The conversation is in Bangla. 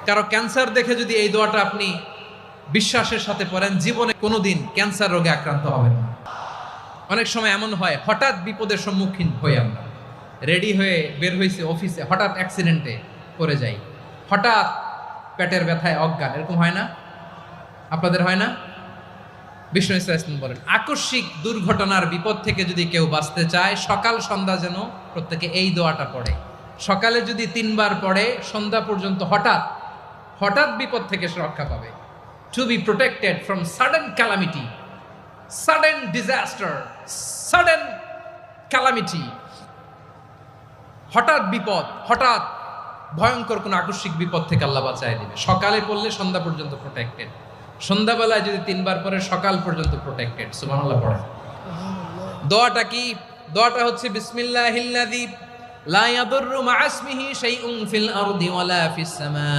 কারো ক্যান্সার দেখে যদি এই দোয়াটা আপনি বিশ্বাসের সাথে পড়েন, জীবনে কোনোদিন ক্যান্সার রোগে আক্রান্ত হবেন না। অনেক সময় এমন হয়, হঠাৎ বিপদের সম্মুখীন হই আমরা, রেডি হয়ে বের হয়েছে অফিসে, হঠাৎ অ্যাক্সিডেন্টে পড়ে যাই, হঠাৎ পেটের ব্যথায় অজ্ঞান, এরকম হয় না? আপনাদের হয় না? বিষ্ণু ইসলাম বলেন, আকস্মিক দুর্ঘটনার বিপদ থেকে যদি কেউ বাঁচতে চায়, সকাল সন্ধ্যা যেন প্রত্যেকে এই দোয়াটা পড়ে। সকালে যদি 3 বার পড়ে, সন্ধ্যা পর্যন্ত হঠাৎ বিপদ থেকে সে রক্ষা পাবে। To be protected from sudden calamity, sudden disaster, sudden calamity, হঠাৎ বিপদ, হঠাৎ ভয়ঙ্কর কোন আকস্মিক বিপদ থেকে আল্লাহ বাঁচায় দিবে। সকালে পড়লে সন্ধ্যা পর্যন্ত প্রোটেক্টেড, সন্ধ্যাবেলায় যদি 3 বার পরে সকাল পর্যন্ত প্রোটেক্টেড। সুবহানাল্লাহ পড়ে। দোয়াটা কি? দোয়াটা হচ্ছে বিসমিল্লাহিল্লাযী লা ইয়াদুররু মা ইসমিহি শাইউন ফিল আরদি ওয়ালা ফিস সামা।